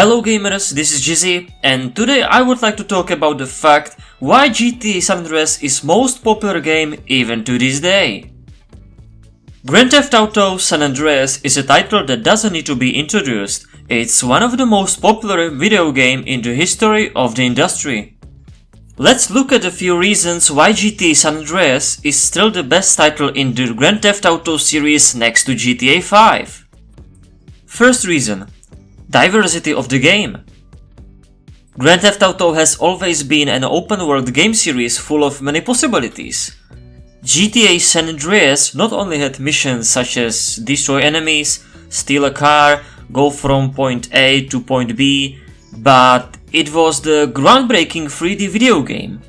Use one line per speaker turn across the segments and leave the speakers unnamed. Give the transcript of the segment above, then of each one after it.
Hello gamers, this is Jizzy, and today I would like to talk about the fact why GTA San Andreas is most popular game even to this day. Grand Theft Auto San Andreas is a title that doesn't need to be introduced. It's one of the most popular video game in the history of the industry. Let's look at a few reasons why GTA San Andreas is still the best title in the Grand Theft Auto series next to GTA 5. First reason: diversity of the game. Grand Theft Auto has always been an open world game series full of many possibilities. GTA San Andreas not only had missions such as destroy enemies, steal a car, go from point A to point B, but it was the groundbreaking 3D video game.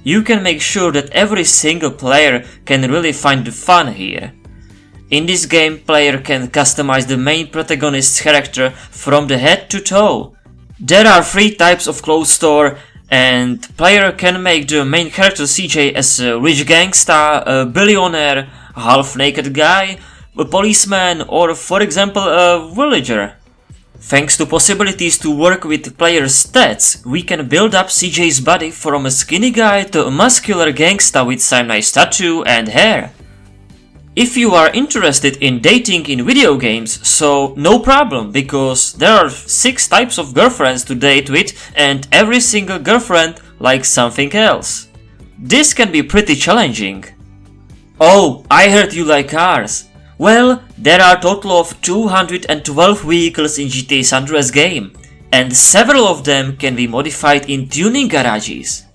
You can make sure that every single player can really find the fun here. In this game, player can customize the main protagonist's character from the head to toe. There are 3 types of clothes store, and player can make the main character CJ as a rich gangsta, a billionaire, a half-naked guy, a policeman, or for example a villager. Thanks to possibilities to work with player's stats, we can build up CJ's body from a skinny guy to a muscular gangsta with some nice tattoo and hair. If you are interested in dating in video games, so no problem, because there are 6 types of girlfriends to date with and every single girlfriend likes something else. This can be pretty challenging. Oh, I heard you like cars. Well, there are a total of 212 vehicles in GTA San Andreas game, and several of them can be modified in tuning garages.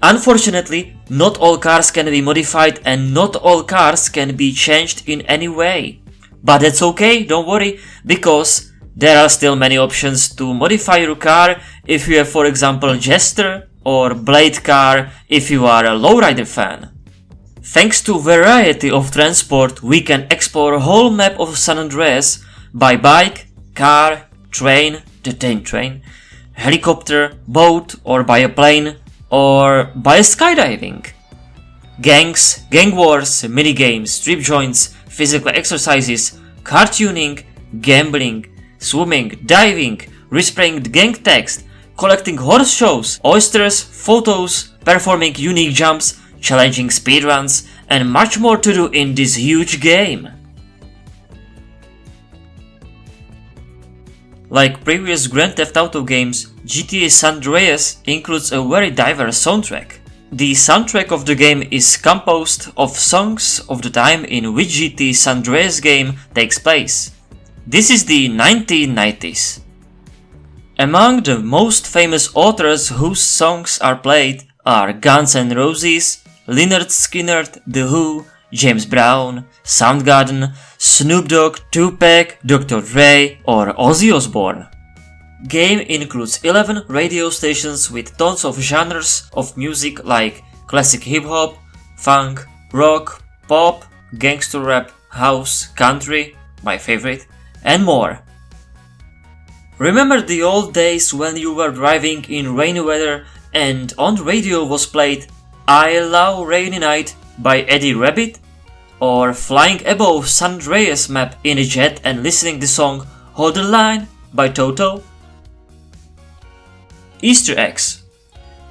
Unfortunately, not all cars can be modified and not all cars can be changed in any way. But that's okay, don't worry, because there are still many options to modify your car if you have, for example, Jester or Blade car if you are a lowrider fan. Thanks to variety of transport, we can explore a whole map of San Andreas by bike, car, train, the tank train, helicopter, boat, or by a plane, or by skydiving. Gangs, gang wars, minigames, strip joints, physical exercises, car tuning, gambling, swimming, diving, respraying gang text, collecting horse shows, oysters, photos, performing unique jumps, challenging speedruns, and much more to do in this huge game. Like previous Grand Theft Auto games, GTA San Andreas includes a very diverse soundtrack. The soundtrack of the game is composed of songs of the time in which GTA San Andreas game takes place. This is the 1990s. Among the most famous authors whose songs are played are Guns N' Roses, Lynyrd Skynyrd, The Who, James Brown, Soundgarden, Snoop Dogg, Tupac, Dr. Dre, or Ozzy Osbourne. Game includes 11 radio stations with tons of genres of music like classic hip-hop, funk, rock, pop, gangster rap, house, country, my favorite, and more. Remember the old days when you were driving in rainy weather and on the radio was played I Love Rainy Night by Eddie Rabbit? Or flying above San Andreas map in a jet and listening the song Hold the Line by Toto? Easter eggs.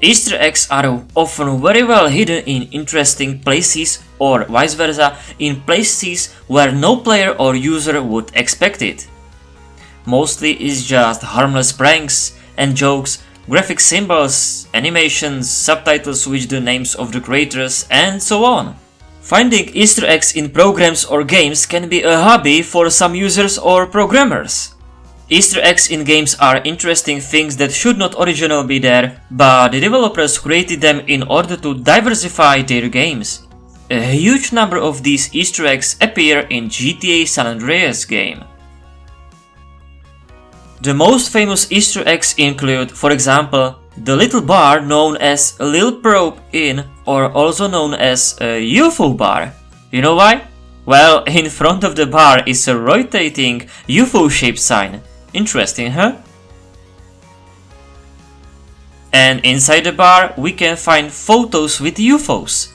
Easter eggs are often very well hidden in interesting places or vice versa in places where no player or user would expect it. Mostly it's just harmless pranks and jokes, graphic symbols, animations, subtitles with the names of the creators, and so on. Finding Easter eggs in programs or games can be a hobby for some users or programmers. Easter eggs in games are interesting things that should not originally be there, but the developers created them in order to diversify their games. A huge number of these Easter eggs appear in GTA San Andreas game. The most famous Easter eggs include, for example, the little bar known as Lil Probe Inn, or also known as a UFO bar. You know why? Well, in front of the bar is a rotating UFO-shaped sign. Interesting, huh? And inside the bar we can find photos with UFOs.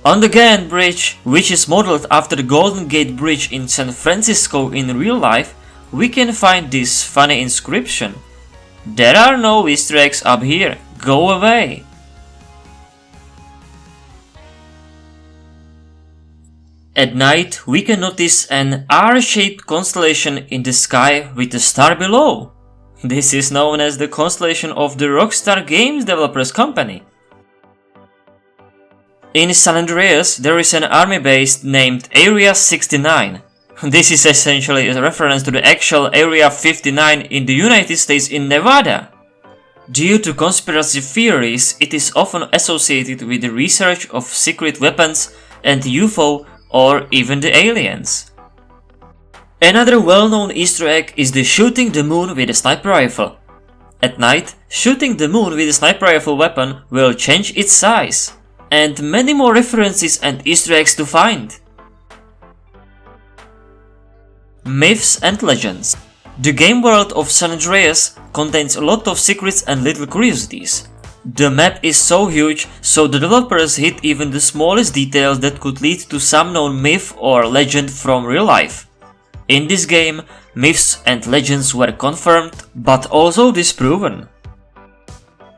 On the Grand Bridge, which is modeled after the Golden Gate Bridge in San Francisco in real life, we can find this funny inscription: "There are no Easter eggs up here, go away." At night, we can notice an R-shaped constellation in the sky with a star below. This is known as the constellation of the Rockstar Games developers company. In San Andreas, there is an army base named Area 69. This is essentially a reference to the actual Area 59 in the United States in Nevada. Due to conspiracy theories, it is often associated with the research of secret weapons and UFO or even the aliens. Another well-known Easter egg is the shooting the moon with a sniper rifle. At night, shooting the moon with a sniper rifle weapon will change its size, and many more references and Easter eggs to find. Myths and legends. The game world of San Andreas contains a lot of secrets and little curiosities. The map is so huge, so the developers hid even the smallest details that could lead to some known myth or legend from real life. In this game, myths and legends were confirmed, but also disproven.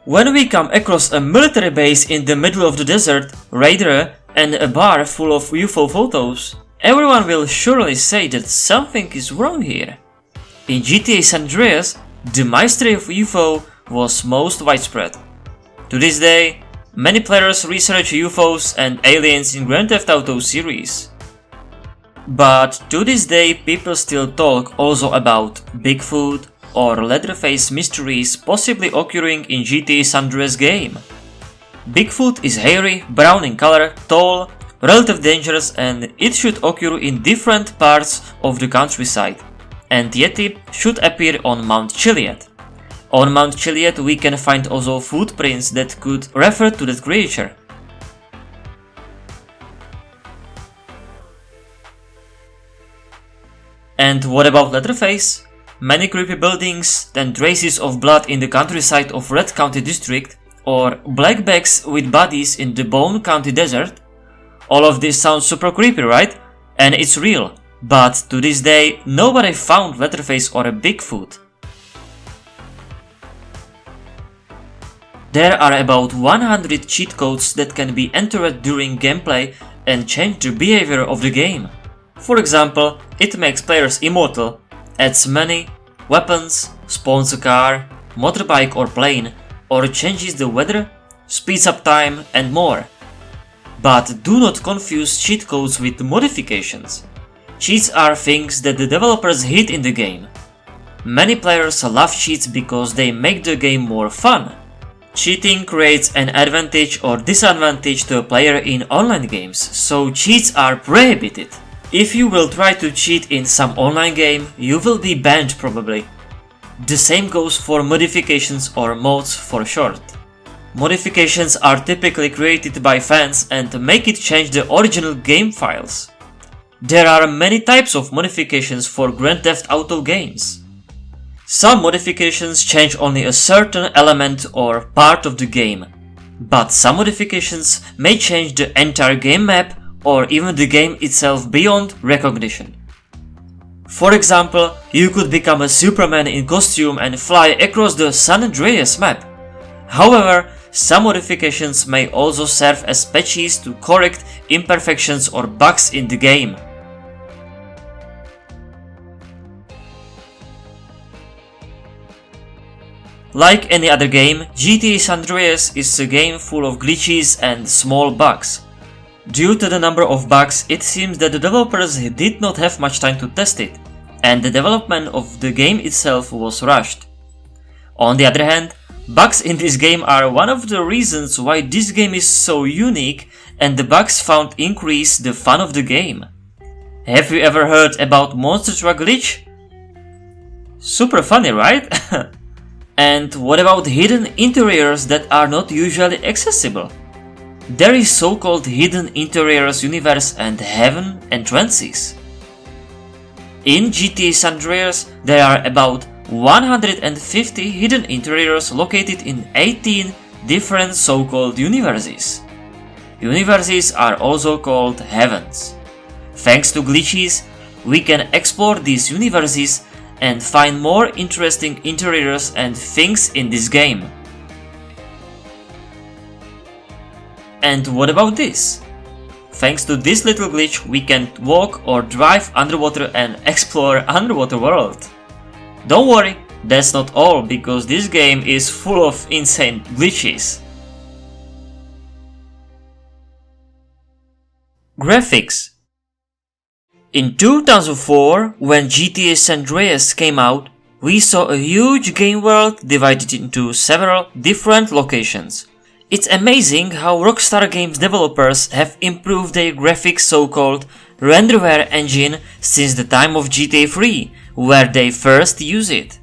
When we come across a military base in the middle of the desert, radar, and a bar full of UFO photos, everyone will surely say that something is wrong here. In GTA San Andreas, the mystery of UFO was most widespread. To this day, many players research UFOs and aliens in Grand Theft Auto series. But to this day, people still talk also about Bigfoot or Leatherface mysteries possibly occurring in GTA San Andreas game. Bigfoot is hairy, brown in color, tall, relatively dangerous, and it should occur in different parts of the countryside. And Yeti should appear on Mount Chiliad. On Mount Chiliad we can find also footprints that could refer to that creature. And what about Leatherface? Many creepy buildings and traces of blood in the countryside of Red County District, or black bags with bodies in the Bone County Desert. All of this sounds super creepy, right? And it's real, but to this day nobody found Leatherface or a Bigfoot. There are about 100 cheat codes that can be entered during gameplay and change the behavior of the game. For example, it makes players immortal, adds money, weapons, spawns a car, motorbike or plane, or changes the weather, speeds up time and more. But do not confuse cheat codes with modifications. Cheats are things that the developers hid in the game. Many players love cheats because they make the game more fun. Cheating creates an advantage or disadvantage to a player in online games, so cheats are prohibited. If you will try to cheat in some online game, you will be banned probably. The same goes for modifications or mods for short. Modifications are typically created by fans and make it change the original game files. There are many types of modifications for Grand Theft Auto games. Some modifications change only a certain element or part of the game, but some modifications may change the entire game map or even the game itself beyond recognition. For example, you could become a Superman in costume and fly across the San Andreas map. However, some modifications may also serve as patches to correct imperfections or bugs in the game. Like any other game, GTA San Andreas is a game full of glitches and small bugs. Due to the number of bugs, it seems that the developers did not have much time to test it, and the development of the game itself was rushed. On the other hand, bugs in this game are one of the reasons why this game is so unique, and the bugs found increase the fun of the game. Have you ever heard about Monster Truck Glitch? Super funny, right? And what about hidden interiors that are not usually accessible? There is so-called hidden interiors universe and heaven entrances. In GTA San Andreas, there are about 150 hidden interiors located in 18 different so-called universes. Universes are also called heavens. Thanks to glitches, we can explore these universes and find more interesting interiors and things in this game. And what about this? Thanks to this little glitch, we can walk or drive underwater and explore underwater world. Don't worry, that's not all, because this game is full of insane glitches. Graphics. In 2004, when GTA San Andreas came out, we saw a huge game world divided into several different locations. It's amazing how Rockstar Games developers have improved their graphics so-called renderware engine since the time of GTA 3, where they first used it.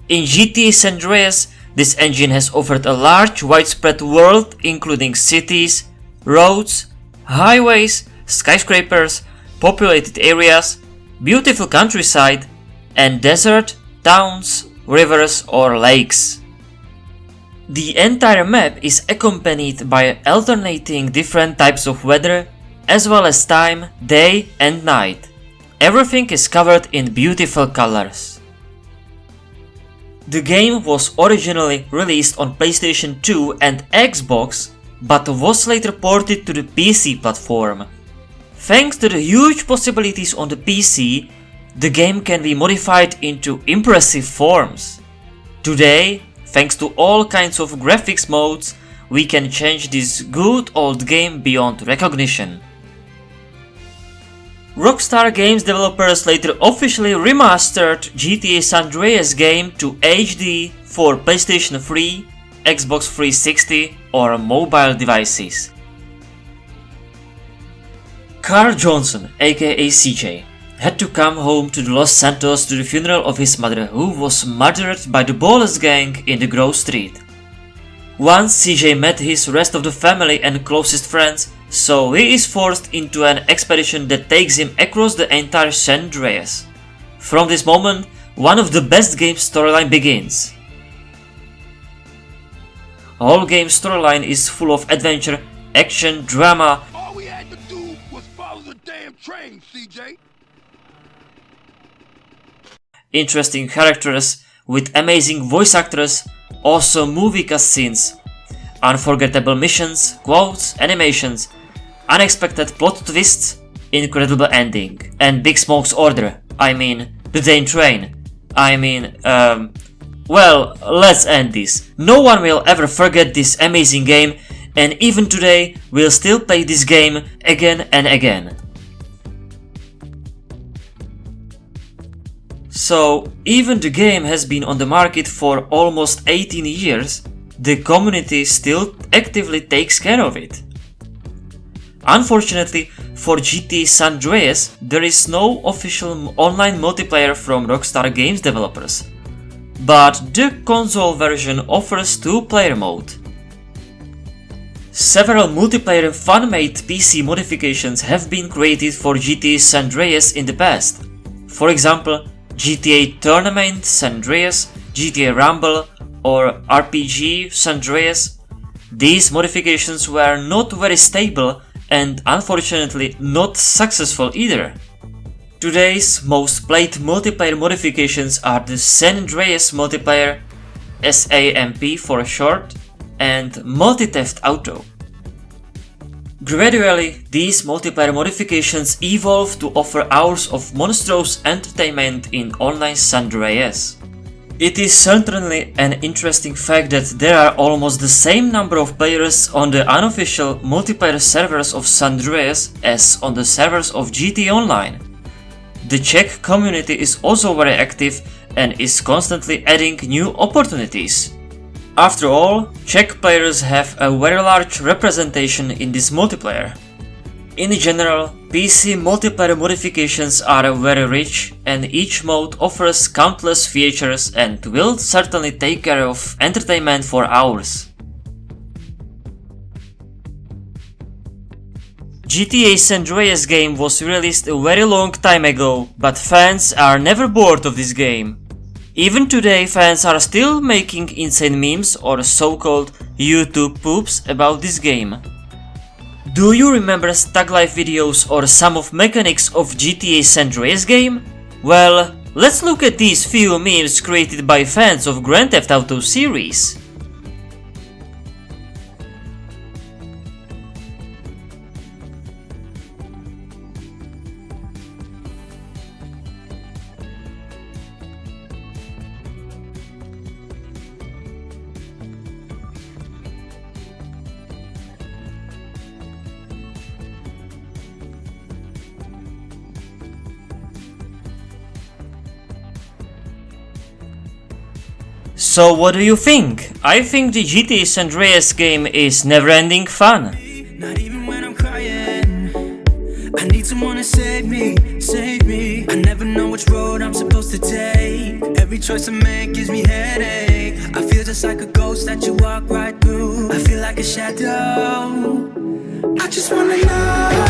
In GTA San Andreas, this engine has offered a large widespread world including cities, roads, highways, skyscrapers, populated areas, beautiful countryside, and desert, towns, rivers or lakes. The entire map is accompanied by alternating different types of weather, as well as time, day and night. Everything is covered in beautiful colors. The game was originally released on PlayStation 2 and Xbox, but was later ported to the PC platform. Thanks to the huge possibilities on the PC, the game can be modified into impressive forms. Today, thanks to all kinds of graphics modes, we can change this good old game beyond recognition. Rockstar Games developers later officially remastered GTA San Andreas game to HD for PlayStation 3, Xbox 360 or mobile devices. Carl Johnson, aka CJ, had to come home to Los Santos to the funeral of his mother, who was murdered by the Ballers gang in the Grove Street. Once CJ met his rest of the family and closest friends, so he is forced into an expedition that takes him across the entire San Andreas. From this moment, one of the best game's storyline begins. Whole game's storyline is full of adventure, action, drama.
All we had to do was follow the damn train, CJ.
Interesting characters with amazing voice actors, awesome movie cutscenes, unforgettable missions, quotes, animations, unexpected plot twists, incredible ending, and Big Smoke's order. I mean, the damn train. Well, let's end this. No one will ever forget this amazing game, and even today we'll still play this game again and again. So, even the game has been on the market for almost 18 years, the community still actively takes care of it. Unfortunately, for GTA San Andreas, there is no official online multiplayer from Rockstar Games developers, but the console version offers two-player mode. Several multiplayer fan-made PC modifications have been created for GTA San Andreas in the past. For example, GTA Tournament San Andreas, GTA Rumble, or RPG San Andreas. These modifications were not very stable and unfortunately not successful either. Today's most played multiplayer modifications are the San Andreas multiplayer, SAMP for short, and Multi-Theft Auto. Gradually, these multiplayer modifications evolved to offer hours of monstrous entertainment in online San Andreas. It is certainly an interesting fact that there are almost the same number of players on the unofficial multiplayer servers of San Andreas as on the servers of GTA Online. The Czech community is also very active and is constantly adding new opportunities. After all, Czech players have a very large representation in this multiplayer. In general, PC multiplayer modifications are very rich and each mode offers countless features and will certainly take care of entertainment for hours. GTA San Andreas game was released a very long time ago, but fans are never bored of this game. Even today, fans are still making insane memes or so-called YouTube poops about this game. Do you remember Stag Life videos or some of mechanics of GTA San Andreas game? Well, let's look at these few memes created by fans of Grand Theft Auto series. So what do you think? I think the GTA San Andreas game is never-ending fun.
Not even when I'm crying, I need someone to save me, save me. I never know which road I'm supposed to take. Every choice I make gives me headache. I feel just like a ghost that you walk right through. I feel like a shadow. I just wanna know